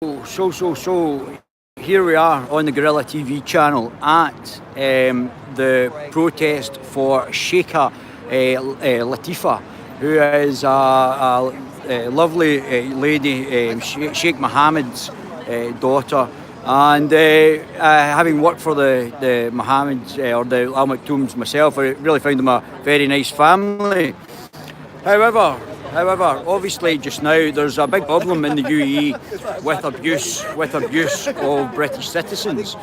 So, here we are on the Guerilla TV channel at the protest for Sheikha Latifa, who is a lovely lady, Sheikh Mohammed's daughter. And having worked for the Mohammeds or the Al Maktoums myself, I really found them a very nice family. However, obviously just now there's a big problem in the UAE with abuse of British citizens.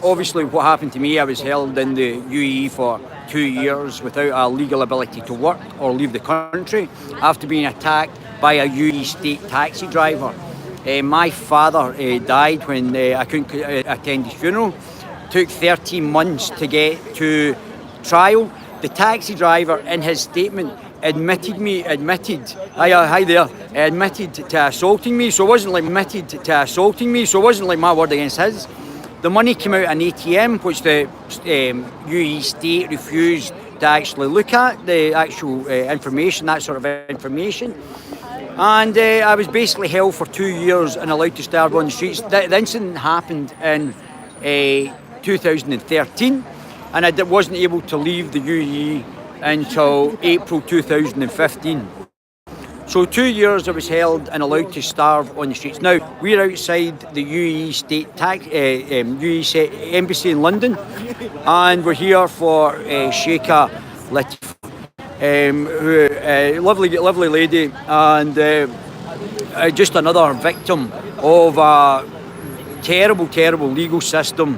Obviously what happened to me, I was held in the UAE for 2 years without a legal ability to work or leave the country after being attacked by a UAE state taxi driver. My father died when I couldn't attend his funeral. Took 13 months to get to trial. The taxi driver, in his statement, admitted to assaulting me. So it wasn't like my word against his. The money came out an ATM, which the UAE state refused to actually look at the actual information, that sort of information. And I was basically held for 2 years and allowed to starve on the streets. The incident happened in 2013, and I wasn't able to leave the UAE until April 2015. So 2 years I was held and allowed to starve on the streets. Now, we're outside the UAE UAE embassy in London, and we're here for Sheikha Latif, lovely lady, and just another victim of a terrible legal system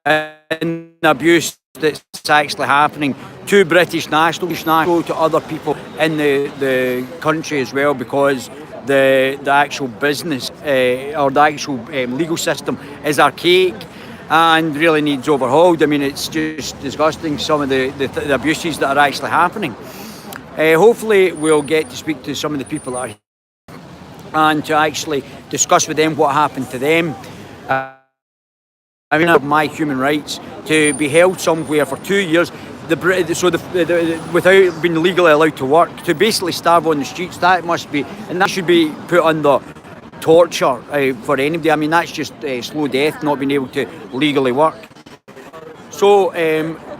and abuse that's actually happening to British nationals, to other people in the country as well, because the actual business or the actual legal system is archaic and really needs overhauled. I mean, it's just disgusting, some of the abuses that are actually happening. Hopefully we'll get to speak to some of the people that are here and to actually discuss with them what happened to them. My human rights to be held somewhere for 2 years, without being legally allowed to work, to basically starve on the streets. That should be put under torture for anybody. I mean, that's just slow death, not being able to legally work. So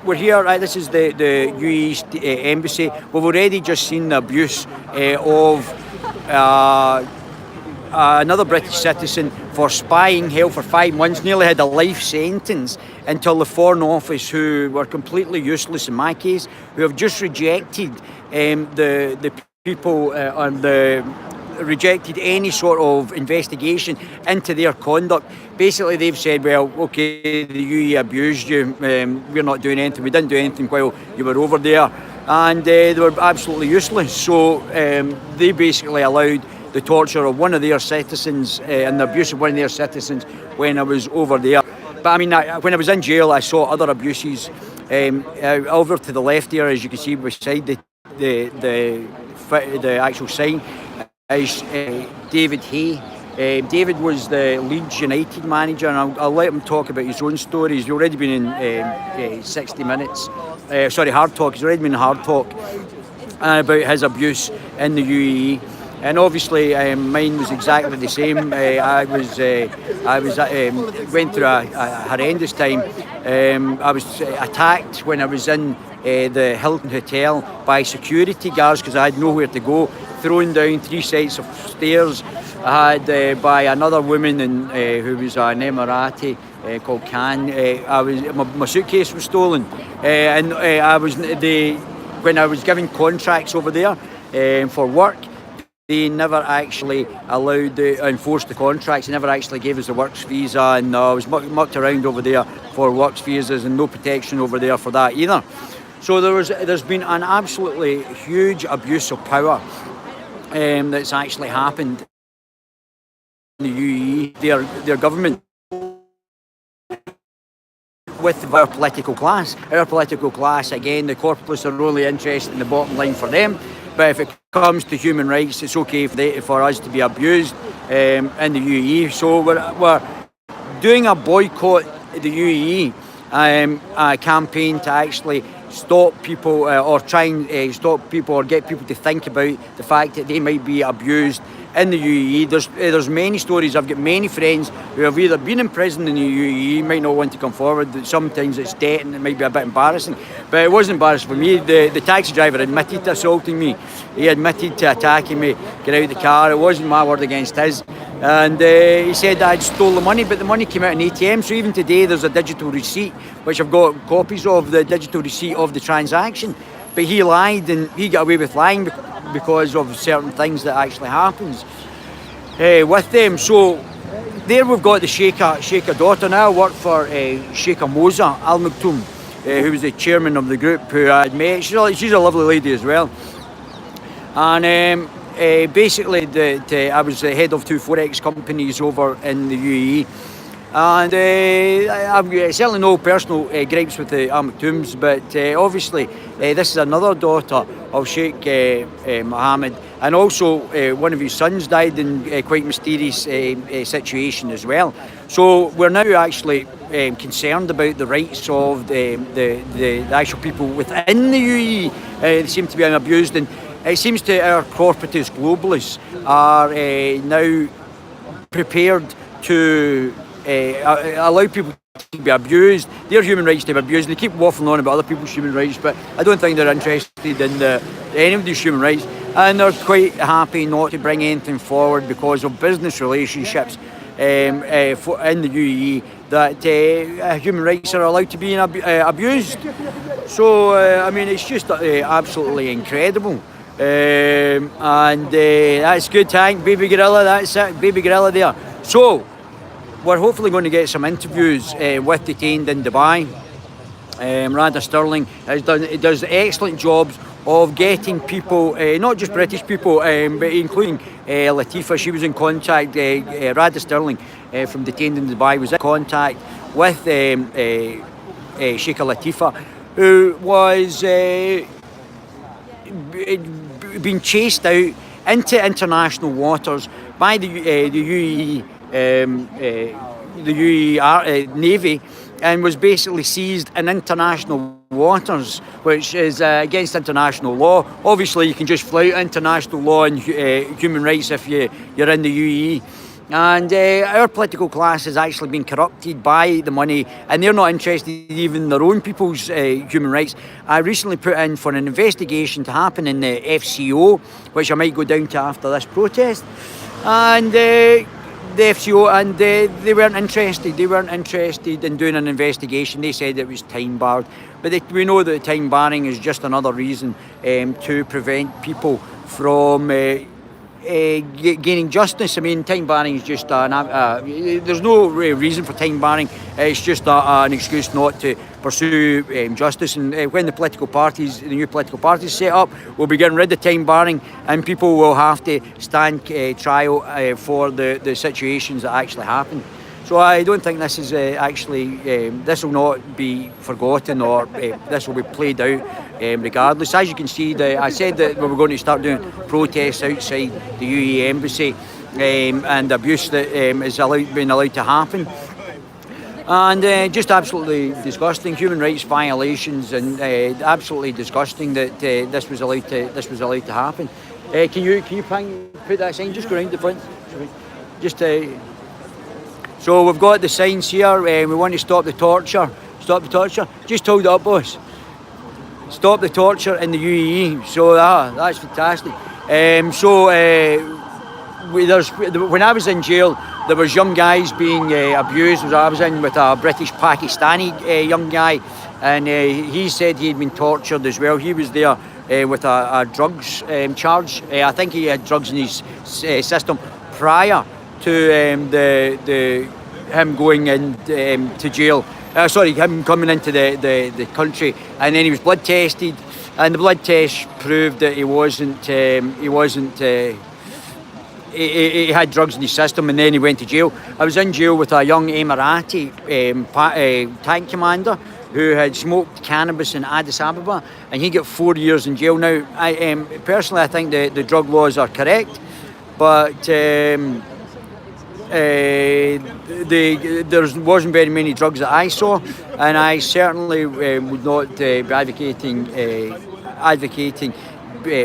we're here. This is the UAE embassy. We've already just seen the abuse of another British citizen for spying, held for 5 months, nearly had a life sentence, until the Foreign Office, who were completely useless in my case, who have just rejected the people and rejected any sort of investigation into their conduct. Basically, they've said, well, okay, the UAE abused you, we're not doing anything, we didn't do anything while you were over there, and they were absolutely useless. So they basically allowed the torture of one of their citizens and the abuse of one of their citizens when I was over there. But I mean, when I was in jail, I saw other abuses. Over to the left here, as you can see beside the actual sign, is David Hay. David was the Leeds United manager, and I'll let him talk about his own story. He's already been in 60 Minutes. Hard Talk. He's already been in Hard Talk about his abuse in the UAE. And obviously, mine was exactly the same. I went through a horrendous time. I was attacked when I was in the Hilton Hotel by security guards because I had nowhere to go. Thrown down 3 sets of stairs. I had by another woman who was an Emirati called Khan. My suitcase was stolen, and when I was given contracts over there for work, they never actually enforced the contracts. They never actually gave us the works visa, and I was mucked around over there for works visas and no protection over there for that either. So there's been an absolutely huge abuse of power that's actually happened in the UAE. Their government with our political class. Our political class, again, the corporates are only interested in the bottom line for them. But if it comes to human rights, it's okay for us to be abused in the UAE. So we're doing a boycott the UAE campaign to actually stop people or try and stop people or get people to think about the fact that they might be abused in the UAE. There's many stories. I've got many friends who have either been in prison in the UAE, might not want to come forward. Sometimes it's debt and it might be a bit embarrassing, but it wasn't embarrassing for me. The taxi driver admitted to assaulting me. He admitted to attacking me, get out of the car. It wasn't my word against his. And he said that I'd stole the money, but the money came out in ATM. So even today there's a digital receipt, which I've got copies of, the digital receipt of the transaction. But he lied, and he got away with lying because of certain things that actually happens with them. So there we've got the Sheikha daughter. Now I work for Sheikha Moza Al Maktoum, who was the chairman of the group, who I had met. She's a lovely lady as well. And basically, I was the head of 2 Forex companies over in the UAE. And I've certainly no personal gripes with the Al Maktoums, but obviously this is another daughter of Sheikh Mohammed, and also one of his sons died in quite mysterious situation as well. So we're now actually concerned about the rights of the actual people within the UAE. They seem to be abused, and it seems to our corporatist globalists are now prepared to allow people to be abused, their human rights to be abused. They keep waffling on about other people's human rights, but I don't think they're interested in anybody's human rights, and they're quite happy not to bring anything forward because of business relationships in the UAE that human rights are allowed to be abused. So I mean, it's just absolutely incredible. And that's good. Thank Baby Guerilla. That's it, Baby Guerilla there. So we're hopefully going to get some interviews with detained in Dubai. Rada Sterling does excellent jobs of getting people, not just British people, but including Latifa. She was in contact, Rada Sterling from Detained in Dubai was in contact with Sheikha Latifa, who was being chased out into international waters by the UAE Navy, and was basically seized in international waters, which is against international law. Obviously, you can just flout international law and human rights if you're in the UAE. And our political class has actually been corrupted by the money, and they're not interested even in their own people's human rights. I recently put in for an investigation to happen in the FCO, which I might go down to after this protest. And the FCO, and they weren't interested. They weren't interested in doing an investigation. They said it was time barred. But we know that time barring is just another reason to prevent people from gaining justice. I mean, time barring is just there's no reason for time barring. It's just an excuse not to pursue justice. And when the new political parties set up, we'll be getting rid of time barring, and people will have to stand trial for the situations that actually happen. So I don't think this is this will not be forgotten, or this will be played out regardless. As you can see, I said that we were going to start doing protests outside the UAE embassy, and abuse that is being allowed to happen. And just absolutely disgusting human rights violations, and absolutely disgusting that this was allowed to happen. Can you put that sign just go around the front? Just so we've got the signs here. We want to stop the torture. Stop the torture. Just hold it up, boss. Stop the torture in the UAE. So that's fantastic. When I was in jail, there was young guys being abused. I was in with a British Pakistani young guy, and he said he had been tortured as well. He was there with a drugs charge. I think he had drugs in his system prior to him going to jail. Him coming into the country, and then he was blood tested, and the blood test proved that he had drugs in his system, and then he went to jail. I was in jail with a young Emirati tank commander who had smoked cannabis in Addis Ababa, and he got 4 years in jail. Now, personally, I think the drug laws are correct, but there wasn't very many drugs that I saw, and I certainly would not be advocating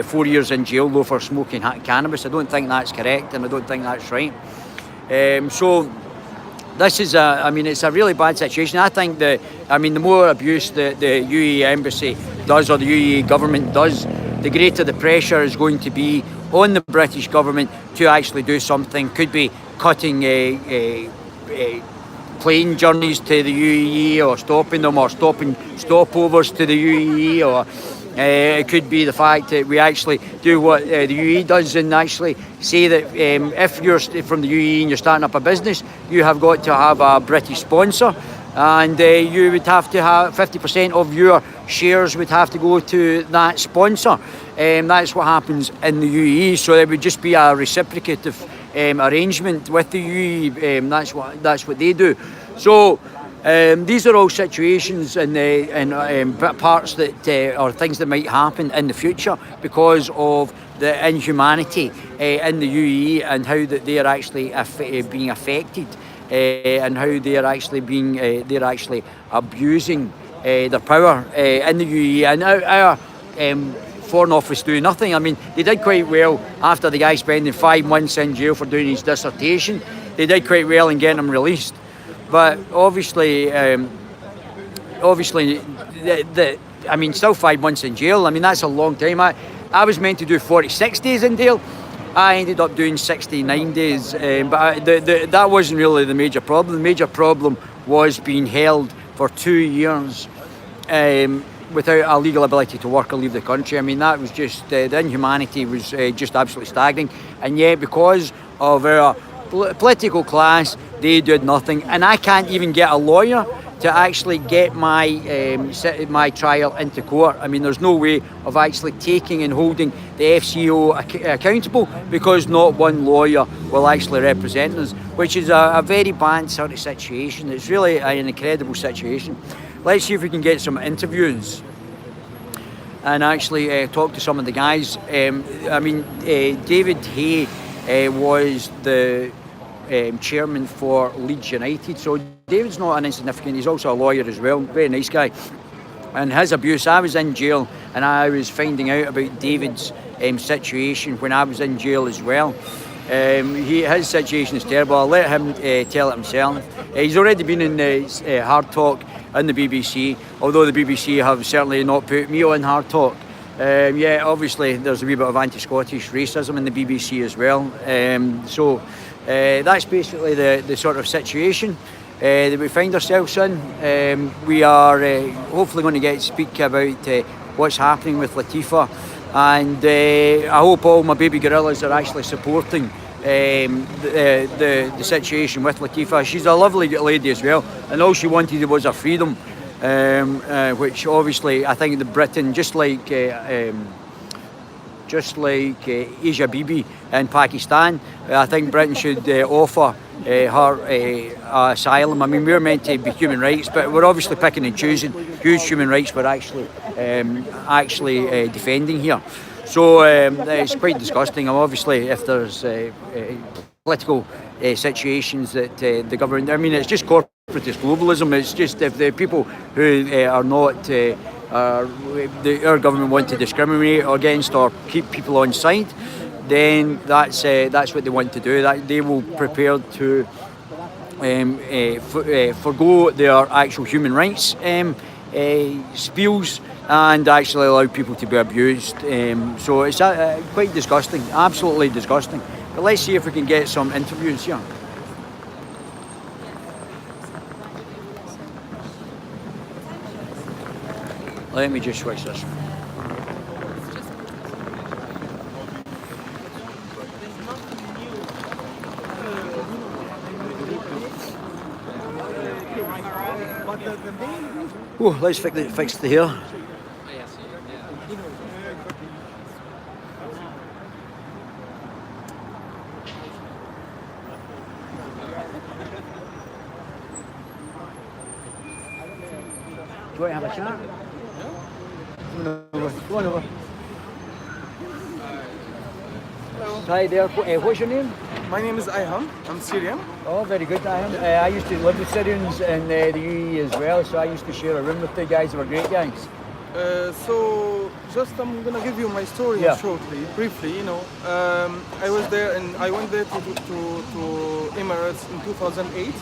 4 years in jail though for smoking cannabis. I don't think that's correct, and I don't think that's right. So this is it's a really bad situation. I think the more abuse the UAE embassy does, or the UAE government does, the greater the pressure is going to be on the British government to actually do something. Could be cutting plane journeys to the UAE, or stopping them, or stopping stopovers to the UAE, or it could be the fact that we actually do what the UAE does, and actually say that if you're from the UAE and you're starting up a business, you have got to have a British sponsor, and you would have to have 50% of your shares would have to go to that sponsor. That's what happens in the UAE. So it would just be a reciprocative arrangement with the UAE. That's what they do. So these are all situations and parts that are things that might happen in the future because of the inhumanity in the UAE, and how that they are actually being affected, and how they are actually they're actually abusing their power in the UAE, and our Foreign Office do nothing. I mean, they did quite well after the guy spending 5 months in jail for doing his dissertation. They did quite well in getting him released. But obviously, still 5 months in jail. I mean, that's a long time. I was meant to do 46 days in jail. I ended up doing 69 days. But that wasn't really the major problem. The major problem was being held for 2 years without a legal ability to work or leave the country. I mean, that was just, the inhumanity was just absolutely staggering. And yet, because of our political class, they did nothing. And I can't even get a lawyer to actually get my trial into court. I mean, there's no way of actually taking and holding the FCO accountable, because not one lawyer will actually represent us, which is a very bad sort of situation. It's really an incredible situation. Let's see if we can get some interviews and actually talk to some of the guys. David Hay was the chairman for Leeds United. So David's not an insignificant, he's also a lawyer as well, very nice guy. And his abuse, I was in jail and I was finding out about David's situation when I was in jail as well. His situation is terrible. I'll let him tell it himself. He's already been in Hard Talk on the BBC, although the BBC have certainly not put me on Hard Talk. Obviously there's a wee bit of anti-Scottish racism in the BBC as well. So that's basically the sort of situation that we find ourselves in. We are hopefully going to get to speak about what's happening with Latifa, and I hope all my baby gorillas are actually supporting the situation with Latifa. She's a lovely lady as well, and all she wanted was her freedom, which obviously I think that Britain, just like Asia Bibi in Pakistan, I think Britain should offer her asylum. I mean, we're meant to be human rights, but we're obviously picking and choosing whose human rights we're actually defending here. So it's quite disgusting. Obviously, if there's political situations that the government, I mean, it's just corporatist globalism. It's just if the people who are not our government want to discriminate against or keep people on side, then that's what they want to do. That they will prepare to forgo their actual human rights spiels and actually allow people to be abused. So it's quite disgusting, absolutely disgusting. But let's see if we can get some interviews here. Let me just switch this. Oh, let's fix the hair. Do you want to have a chat? Go on over. Hi there. What's your name? My name is Ayhan. I'm Syrian. Oh, very good, Ayhan. I used to live with Syrians in the UAE as well, so I used to share a room with the guys. They were great guys. So just I'm gonna give you my story Yeah. shortly, briefly. I was there and I went there to Emirates in 2008.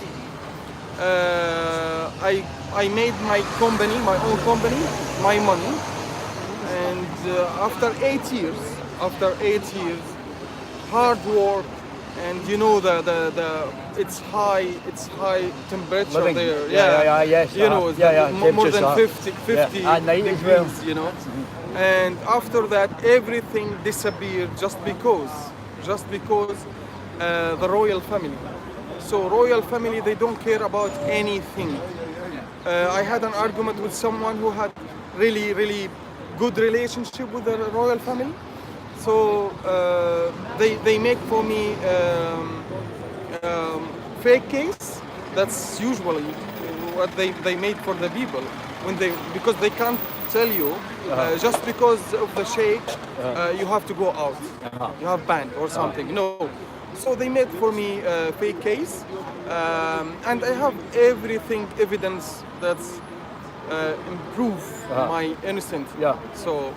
I made my company, my own company, my money, and after 8 years, hard work, and it's high temperature Living. there. Yes. More than Temperature. 50 At night as well. degrees. And after that, everything disappeared just because the royal family. So royal family, they don't care about anything. I had an argument with someone who had really good relationship with the royal family. So they make for me fake case. That's usually what they made for the people because they can't tell you just because of the sheikh you have to go out, you have banned or something. No, so they made for me a fake case, and I have everything evidence that's improve my innocence. Yeah. So,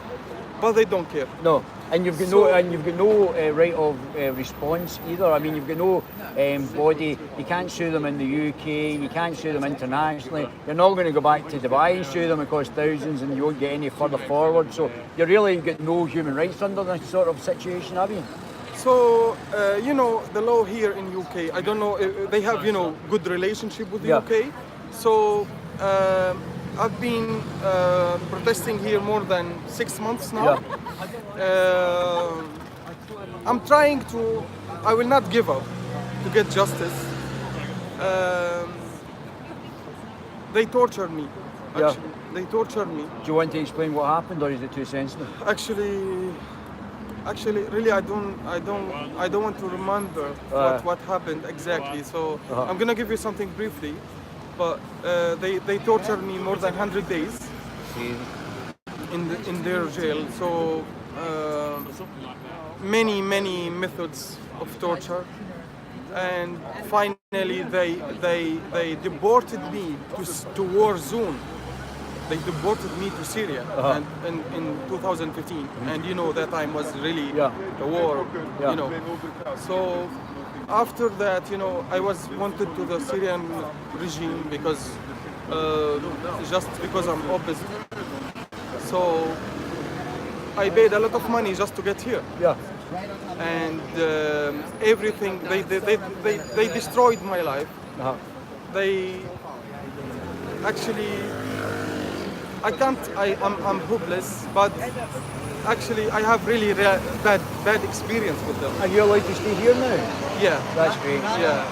but they don't care. No, and you've got no right of response either. I mean, you've got no body. You can't sue them in the UK. You can't sue them internationally. You're not going to go back to Dubai and sue them. It costs thousands, and you won't get any further forward. So you really got no human rights under this sort of situation, have you? So the law here in UK. I don't know. They have good relationship with the Yeah. UK. So. I've been protesting here more than 6 months now. I'm trying to. I will not give up to get justice. They tortured me. Yeah. Actually, they tortured me. Do you want to explain what happened, or is it too sensitive? Actually, really, I don't want to remember what happened exactly. So I'm gonna give you something briefly. But they tortured me more than 100 days in their jail. So many methods of torture, and finally they deported me to war zone. They deported me to Syria and in 2015, and that time was really the war. So. After that, I was wanted to the Syrian regime because just because I'm opposite. So I paid a lot of money just to get here. Yeah. And everything they destroyed my life. They actually I'm hopeless, but actually I have really bad experience with them. Are you allowed to stay here now? Yeah. That's great. Yeah.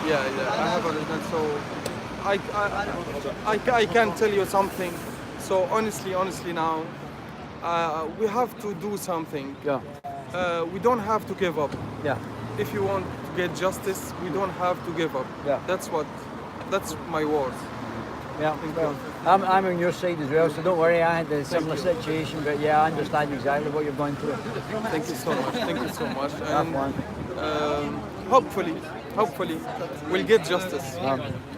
I have understand. So I can tell you something. So honestly now, we have to do something. Yeah. We don't have to give up. Yeah. If you want to get justice, we don't have to give up. Yeah. That's my words. Yeah, well, I'm on your side as well, so don't worry, I had a similar situation, but yeah, I understand exactly what you're going through. Thank you so much. Thank you so much. Have And fun. hopefully, we'll get justice.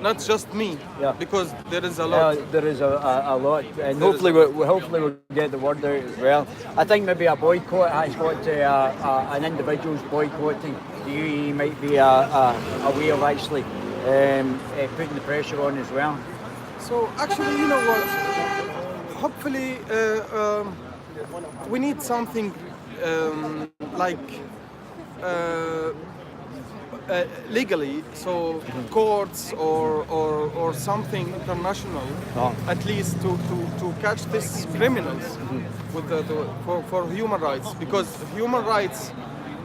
Not just me, because there is a lot. There is a lot, and hopefully we'll get the word out as well. I think maybe a boycott has got to an individual's boycotting the UAE might be a way of actually putting the pressure on as well. So actually, you know what? Hopefully, we need something like legally, so courts or something international, at least to catch these criminals with for human rights, because human rights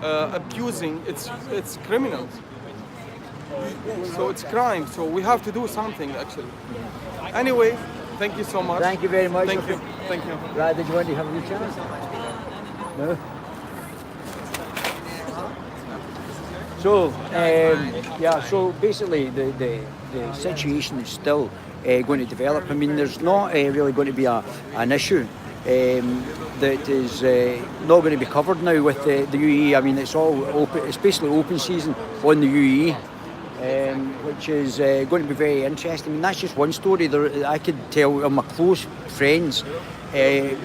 abusing it's criminals. So it's crime. So we have to do something actually. Anyway, thank you so much. Thank you very much. Thank you. Thank you. Right, did you want to have a wee chance? No? So, so basically the situation is still going to develop. I mean, there's not really going to be an issue that is not going to be covered now with the UAE. I mean, it's all open. It's basically open season on the UAE, which is going to be very interesting. I mean, that's just one story. I could tell my close friends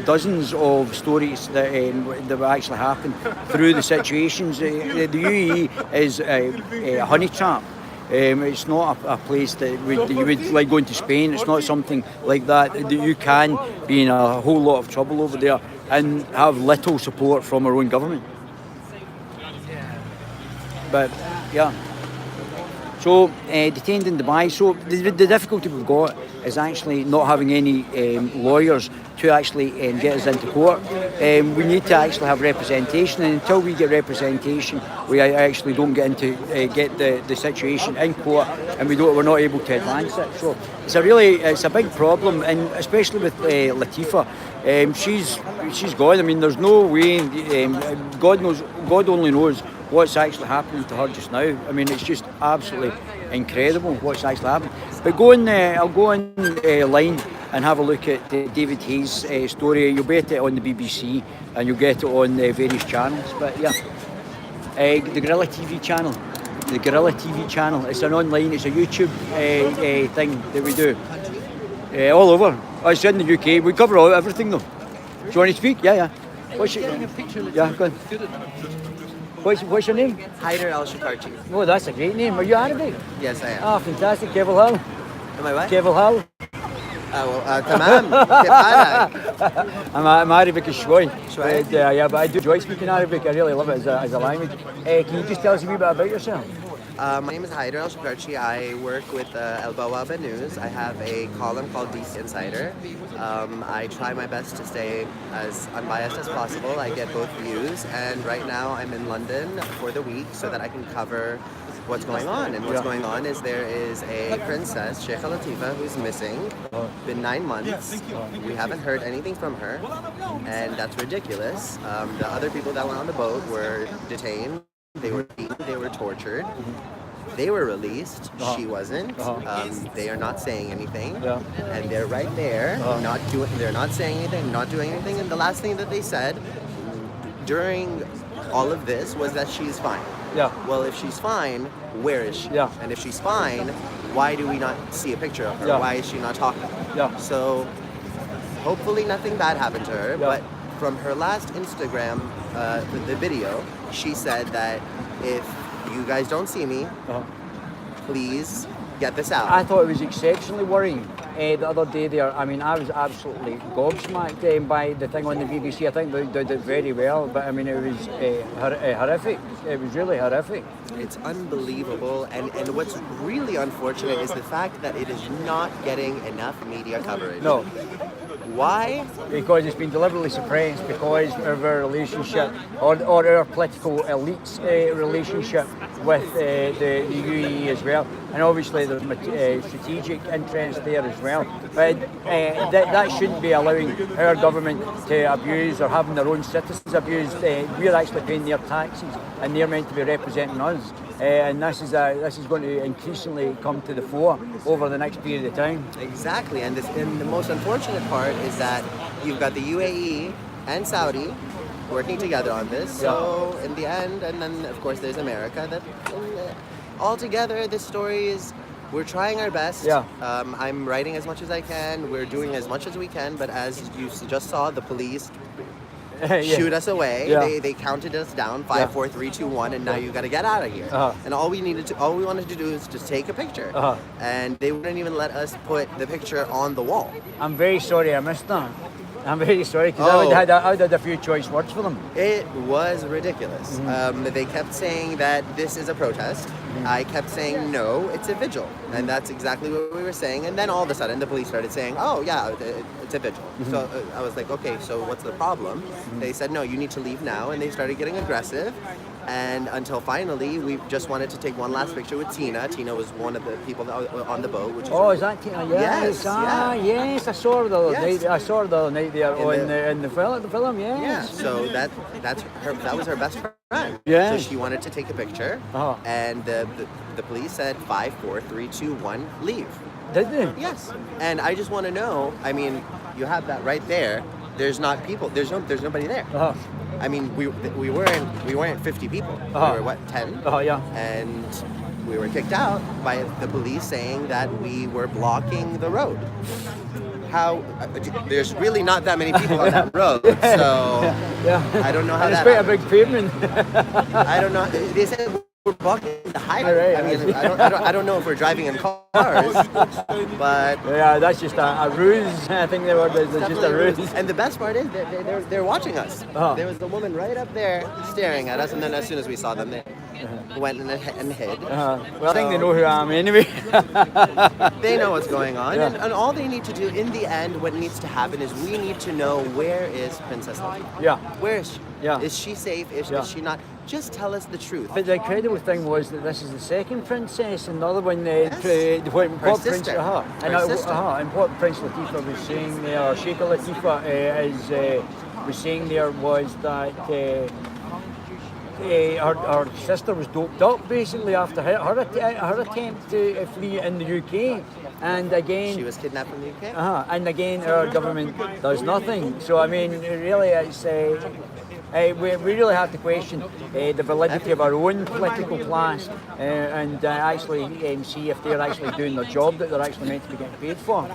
dozens of stories that will actually happen through the situations. The UAE is a honey trap. It's not a place that you would like going to Spain. It's not something like that. That you can be in a whole lot of trouble over there and have little support from our own government. But yeah. So detained in Dubai. So the difficulty we've got is actually not having any lawyers to actually get us into court. We need to actually have representation, and until we get representation, we actually don't get the situation in court, and we're not able to advance it. So it's a big problem, and especially with Latifa. She's gone. I mean, there's no way. God only knows what's actually happening to her just now. I mean, it's just absolutely incredible what's actually happening. But I'll go online and have a look at David Hayes' story. You'll get it on the BBC and you'll get it on various channels. But yeah, the Guerilla TV channel. The Guerilla TV channel. It's an online, it's a YouTube thing that we do. All over. It's in the UK. We cover everything though. Do you want to speak? Yeah. Yeah, go on. What's your name? Haider Al-Shakarchi. Oh, that's a great name. Are you Arabic? Yes, I am. Ah, fantastic. كيف الحال? Am I what? كيف الحال? تمام. كيف حالك? I'm Arabic شوي. شوي? Yeah, but I do enjoy speaking Arabic. I really love it as a language. Can you just tell us a wee bit about yourself? My name is Haider Al-Shakarchi. I work with Al Bawaba News. I have a column called DC Insider. I try my best to stay as unbiased as possible. I get both views, and right now I'm in London for the week so that I can cover what's going on. And what's going on is there is a princess, Sheikha Latifa, who's missing. Been 9 months. We haven't heard anything from her, and that's ridiculous. The other people that were on the boat were detained. They were beaten, they were tortured. They were released. She wasn't. They are not saying anything, and they're right there, they're not saying anything, not doing anything. And the last thing that they said during all of this was that she's fine. Yeah. Well, if she's fine, where is she? Yeah. And if she's fine, why do we not see a picture of her? Yeah. Why is she not talking? Yeah. So hopefully nothing bad happened to her. Yeah. But from her last Instagram, the video, she said that if you guys don't see me, please get this out. I thought it was exceptionally worrying the other day there. I mean, I was absolutely gobsmacked by the thing on the BBC. I think they did it very well, but I mean, it was horrific. It was really horrific. It's unbelievable, and what's really unfortunate is the fact that it is not getting enough media coverage. No. Why? Because it's been deliberately suppressed, because of our relationship, or our political elite's relationship with the UAE as well. And obviously there's strategic interest there as well. But that shouldn't be allowing our government to abuse or having their own citizens abused. We're actually paying their taxes and they're meant to be representing us. And this is going to increasingly come to the fore over the next period of time. Exactly, and the most unfortunate part is that you've got the UAE and Saudi working together on this. So in the end, and then of course there's America. That all together, this story is. We're trying our best. Yeah. I'm writing as much as I can. We're doing as much as we can. But as you just saw, the police. Shoot us away. Yeah. They counted us down 5, 4, 3, 2, 1, and now you got to get out of here. And all we wanted to do is just take a picture. And they wouldn't even let us put the picture on the wall. I'm very sorry I missed that. I'm very sorry because I would had a few choice words for them. It was ridiculous. They kept saying that this is a protest. I kept saying no, it's a vigil, and that's exactly what we were saying. And then all of a sudden, the police started saying, "Oh yeah, it's a vigil." So I was like, "Okay, so what's the problem?" They said, "No, you need to leave now," and they started getting aggressive. And until finally, we just wanted to take one last picture with Tina. Tina was one of the people that was on the boat. Which is that Tina? Yes. Yes, I saw her the other night. I saw her the other night there in the film. Yes. Yeah. So that was her best friend. Yeah. So she wanted to take a picture, and the police said 5, 4, 3, 2, 1, leave. Did they? Yes. And I just want to know. I mean, you have that right there. There's not people. There's nobody there. I mean, we weren't 50 people. We were what, 10? Yeah. And we were kicked out by the police saying that we were blocking the road. How there's really not that many people on that road, so Yeah. I don't know how And it's that quite a happened. big pavement. I don't know. They said we're blocking the highway. Right. I mean, I don't know if we're driving in cars, but Yeah, that's just a ruse. I think the word is it's just a ruse. and the best part is they're watching us. Uh-huh. There was a woman right up there staring at us, and then as soon as we saw them, they went and hid. Well, I think they know who I am anyway. They know what's going on, Yeah. and all they need to do in the end, what needs to happen is we need to know where is Princess Latifa. Yeah. Where is she? Yeah. Is she safe? Is she not? Just tell us the truth. But the incredible thing was that this is the second princess, and the other one, what Prince, sister. and Her sister. and what Prince Latifa was saying there, or Sheikh Latifa was saying there was that her sister was doped up basically after her attempt to flee in the UK, and again She was kidnapped from the UK. and again our government does nothing. So I mean, really, it's. We really have to question the validity of our own political class and actually see if they're actually doing their job that they're actually meant to be getting paid for.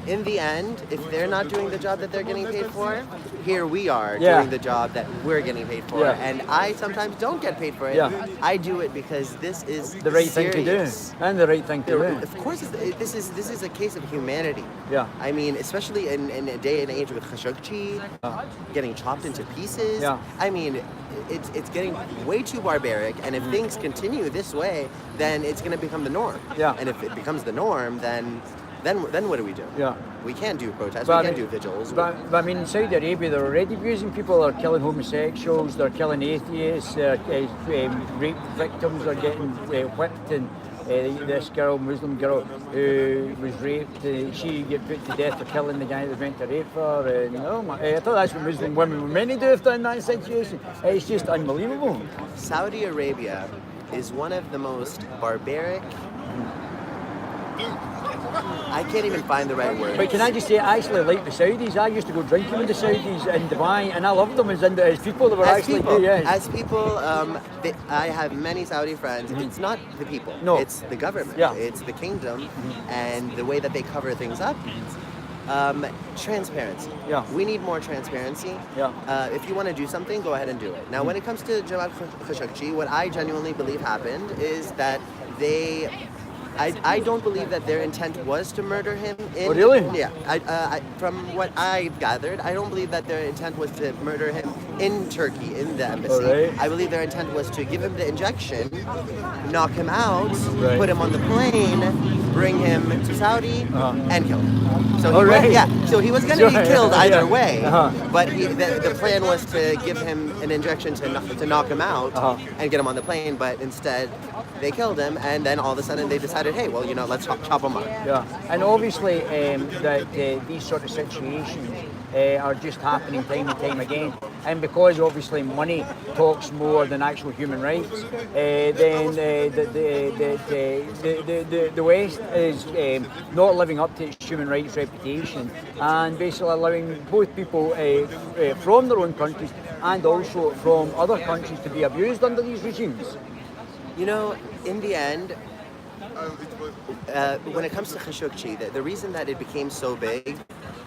In the end, if they're not doing the job that they're getting paid for, here we are Yeah. doing the job that we're getting paid for. Yeah. And I sometimes don't get paid for it. Yeah. I do it because this is The right thing to do, serious. and the right thing to do. Of course, this is a case of humanity. Yeah. I mean, especially in a day and age with Khashoggi getting chopped into pieces. Yeah. I mean, it's getting way too barbaric. And if things continue this way, then it's going to become the norm. Yeah. And if it becomes the norm, then what do we do? Yeah. We can't do protests. But we I can't mean- do vigils. But I mean, in Saudi Arabia, they're already abusing people. They're killing homosexuals. They're killing atheists. Rape victims are getting whipped. And this girl, Muslim girl, who was raped, she get put to death for killing the guy that was meant to rape her. And I thought that's what Muslim women were meant to do if they're in that situation. It's just unbelievable. Saudi Arabia is one of the most barbaric. I can't even find the right word. But can I just say, I actually like the Saudis. I used to go drinking with the Saudis in Dubai, and I loved them as people that were actually good. Yes. As people, I have many Saudi friends. It's not the people. No. It's the government. Yeah. It's the kingdom, and the way that they cover things up. Transparency. Yeah. We need more transparency. Yeah. If you want to do something, go ahead and do it. Now, when it comes to Jamal Khashoggi, what I genuinely believe happened is that I don't believe that their intent was to murder him. Oh, really? Yeah. From what I've gathered, I don't believe that their intent was to murder him in Turkey, in the embassy. Alright. I believe their intent was to give him the injection, knock him out, Right. put him on the plane, bring him to Saudi, and kill him. So he Alright. so he was going to be killed Yeah. either way, Uh-huh. but the plan was to give him an injection to knock him out and get him on the plane, but instead they killed him, and then all of a sudden they decided, hey, well, let's chop him up. Yeah, and obviously that these sort of situations are just happening time and time again. And because obviously money talks more than actual human rights, then the West is not living up to its human rights reputation, and basically allowing both people from their own countries and also from other countries to be abused under these regimes. In the end, when it comes to Khashoggi, the reason that it became so big,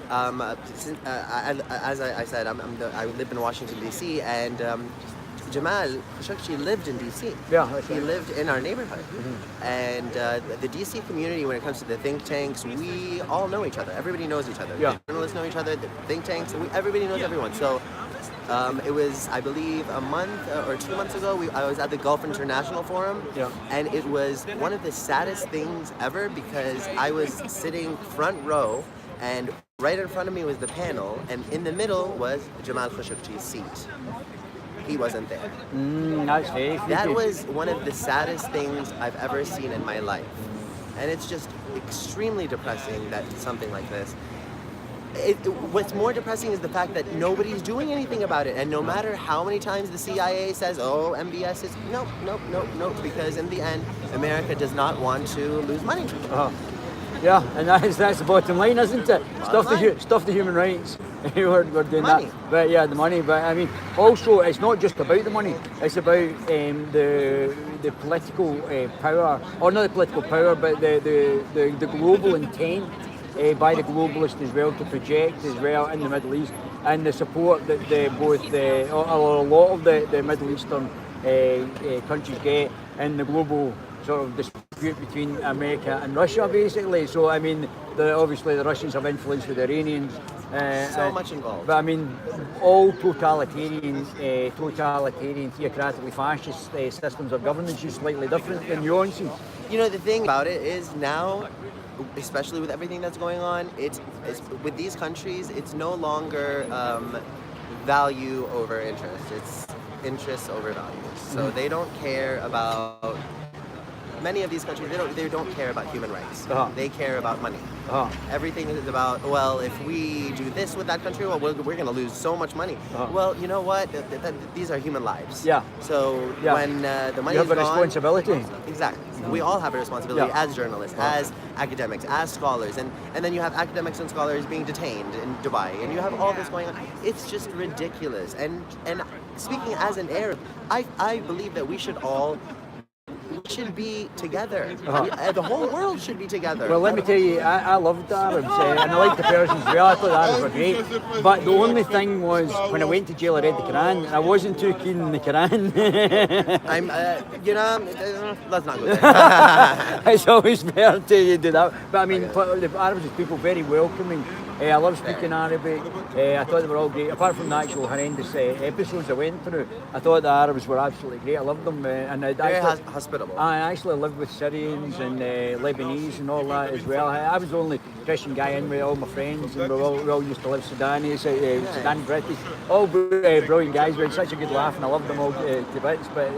as I said, I lived in Washington, D.C., and Jamal Khashoggi lived in D.C. Yeah, that's He right. lived in our neighborhood. And the D.C. community, when it comes to the think tanks, we all know each other. Everybody knows each other. Yeah. The journalists know each other, the think tanks, everybody knows everyone. So it was, I believe, a month or 2 months ago, I was at the Gulf International Forum, Yeah. and it was one of the saddest things ever because I was sitting front row, and right in front of me was the panel, and in the middle was Jamal Khashoggi's seat. He wasn't there. That's very That freaky. was one of the saddest things I've ever seen in my life. And it's just extremely depressing that something like this. What's more depressing is the fact that nobody's doing anything about it. And no matter how many times the CIA says, oh, MBS is, nope, because in the end, America does not want to lose money. Yeah, and that's the bottom line, isn't it? Stuff the human rights. we're doing Money. that. But yeah, the money. But I mean, also, it's not just about the money. It's about the political power, or not the political power, but the global intent by the globalists as well to project as well in the Middle East, and the support that a lot of the Middle Eastern countries get in the global sort of dispute between America and Russia, basically. So I mean, obviously the Russians have influence with the Iranians. So much involved. But I mean, all totalitarian, theocratically fascist systems of governance is slightly different in nuances. You know, the thing about it is now, especially with everything that's going on, it's with these countries, it's no longer value over interest. It's interest over values. So they don't care about. Many of these countries, they don't care about human rights. They care about money. Everything is about, well, if we do this with that country, well, we're going to lose so much money. Well, you know what? These are human lives. Yeah. So when the money you is have a gone, responsibility. Exactly. We all have a responsibility as journalists, as academics, as scholars, and then you have academics and scholars being detained in Dubai, and you have all this going on. It's just ridiculous. And speaking as an Arab, I believe that we should be together. The whole world should be together. Well, let me tell you, I loved the Arabs, and I liked the Persians as well. I thought the Arabs were great. But the only thing was, when I went to jail, I read the Quran, and I wasn't too keen on the Quran. Let's not go there. It's always better to do that. But I mean, the Arabs are people very welcoming. I love speaking Arabic. I thought they were all great. Apart from the actual horrendous episodes I went through, I thought the Arabs were absolutely great. I loved them. Very hospitable. I actually lived with Syrians and Lebanese and all that as well. I was the only Christian guy in with all my friends, and we all used to live Sudanese, Sudan British. All brilliant guys. We had such a good laugh, and I loved them all to bits. But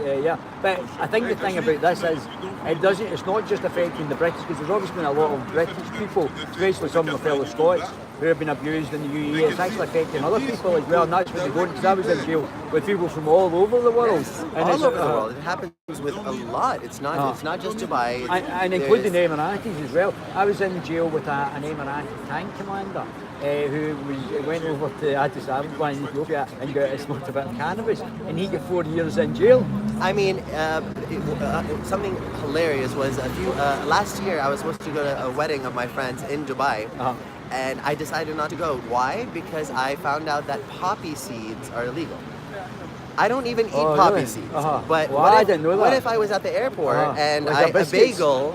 but I think the thing about this is it's not just affecting the British, because there's obviously been a lot of British people, especially some of my fellow Scots, who have been abused in the UAE. It's actually affecting other people as well, and that's what they don't, because I was in jail with people from all over the world. Yes, all over the world. It happens with a lot. It's not just Dubai. And including the Emiratis as well. I was in jail with an Emirati tank commander who went over to Addis Ababa in Ethiopia and got smoked a bit of cannabis, and he got 4 years in jail. I mean, something hilarious was last year I was supposed to go to a wedding of my friends in Dubai. And I decided not to go. Why? Because I found out that poppy seeds are illegal. I don't even eat poppy seeds. But I didn't know that. What if I was at the airport and like a bagel,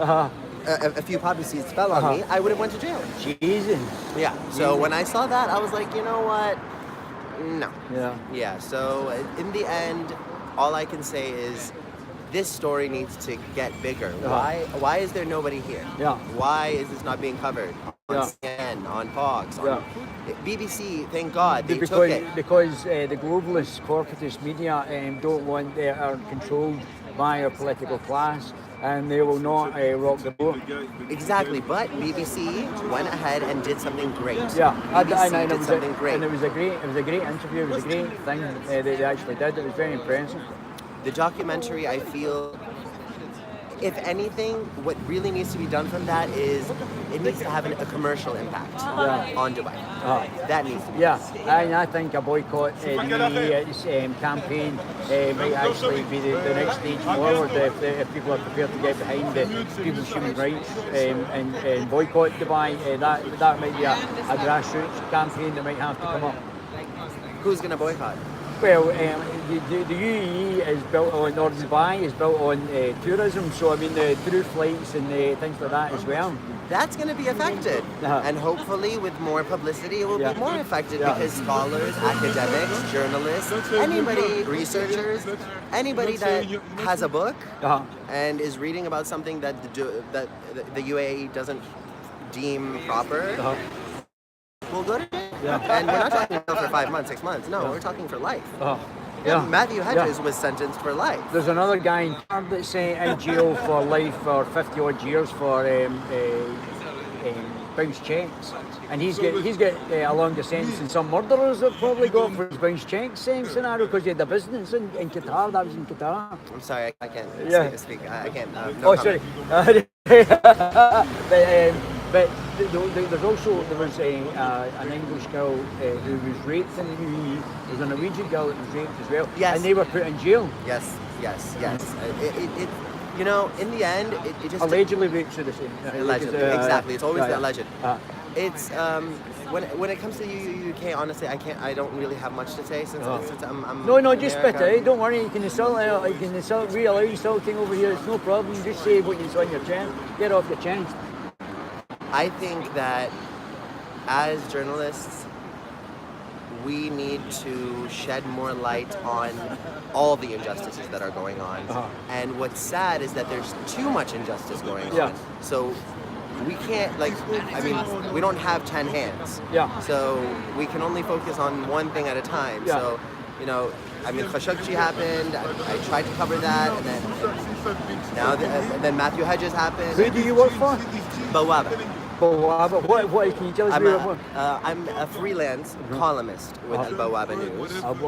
a few poppy seeds fell on me, I would have went to jail. Jesus. Yeah. So when I saw that, I was like, you know what? No. Yeah. Yeah. So in the end, all I can say is, this story needs to get bigger. Why is there nobody here? Yeah. Why is this not being covered? On CNN, on Fox, on BBC, thank God they took it. Because the globalist corporatist media don't want, are controlled by our political class, and they will not rock the boat. Exactly, but BBC went ahead and did something great. Yeah, BBC did something great. And it was a great interview. It was a great thing that they actually did. It was very impressive. The documentary, I feel, if anything, what really needs to be done from that is it needs to have a commercial impact on Dubai. That needs to be done. And I think a boycott the UAE campaign might actually be the next stage forward if people are prepared to get behind people's human rights and boycott Dubai. That might be a grassroots campaign that might have to come up. Who's going to boycott? Well, the UAE is built on, or Dubai is built on tourism, so I mean through flights and things like that as well. That's going to be affected, and hopefully with more publicity it will be more affected because scholars, academics, journalists, anybody, researchers, anybody that has a book and is reading about something that the UAE doesn't deem proper will go to jail. And we're not talking for 5 months, 6 months. No, we're talking for life. Matthew Hedges was sentenced for life. There's another guy in Cardiff that's in jail for life for 50 odd years for bounce checks, and he's got a longer sentence than some murderers have probably got for his bounce checks scenario, because he had a business in Qatar. That was in Qatar. I'm sorry, I can't speak. I can't. No comment. Sorry. But But there was an English girl who was raped in the UAE. There was a Norwegian girl that was raped as well. Yes. And they were put in jail. Yes. You know, in the end, it just Allegedly raped, should I say. allegedly, exactly. It's always the alleged. Uh, It's when it comes to UK, honestly, I don't really have much to say since I'm No, just spit American. it. Don't worry. You can we allow insulting over here. It's no problem. Just say what you on your chest. Get off your chest. I think that as journalists, we need to shed more light on all the injustices that are going on. And what's sad is that there's too much injustice going Yeah. on. So we can't, we don't have 10 hands. Yeah. So we can only focus on one thing at a time. Yeah. So, Khashoggi happened, I tried to cover that, and then Matthew Hedges happened. Who do you work for? Bawaba. What can you tell us about? I'm a freelance columnist with Al Bawaba News. And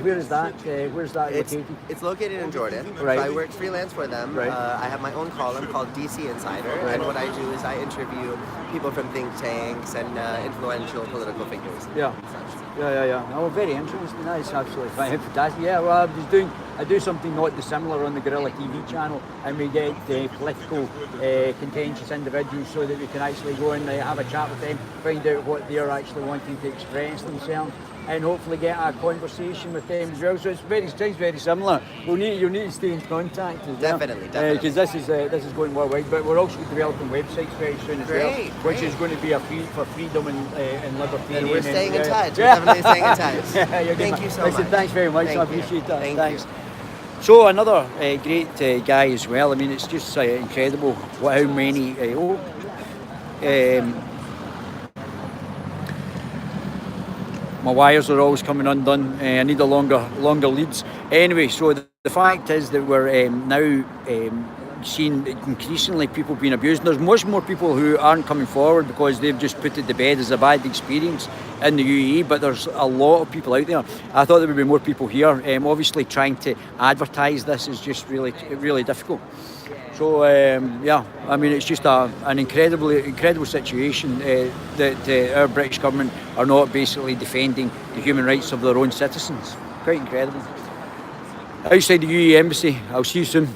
where is that? Where's that located? It's located in Jordan. Right. So I work freelance for them. Right. I have my own column called DC Insider, Right. and what I do is I interview people from think tanks and influential political figures. Yeah. Oh, very interesting. That is absolutely fine. Fantastic. Yeah, well, I do something not dissimilar on the Guerilla TV channel, and we get political contentious individuals so that we can actually go and have a chat with them, find out what they're actually wanting to express themselves, and hopefully get a conversation with them as well. So it's very similar. You'll need to stay in contact as well. Definitely. Because this is going worldwide, but we're also developing websites very soon as well, which is going to be for freedom and liberty. And we're staying in touch. We're definitely staying in touch. Thank you so much. Thanks very much. Thank I you. appreciate that. Thank Thanks. you. So another great guy as well. I mean, it's just incredible how many. My wires are always coming undone. I need a longer leads. Anyway, so the fact is that we're now seeing increasingly people being abused. There's much more people who aren't coming forward because they've just put it to bed as a bad experience in the UAE, but there's a lot of people out there. I thought there would be more people here. Obviously trying to advertise this is just really difficult. So I mean, it's just an incredible situation that our British government are not basically defending the human rights of their own citizens. Quite incredible. Outside the UAE embassy. I'll see you soon.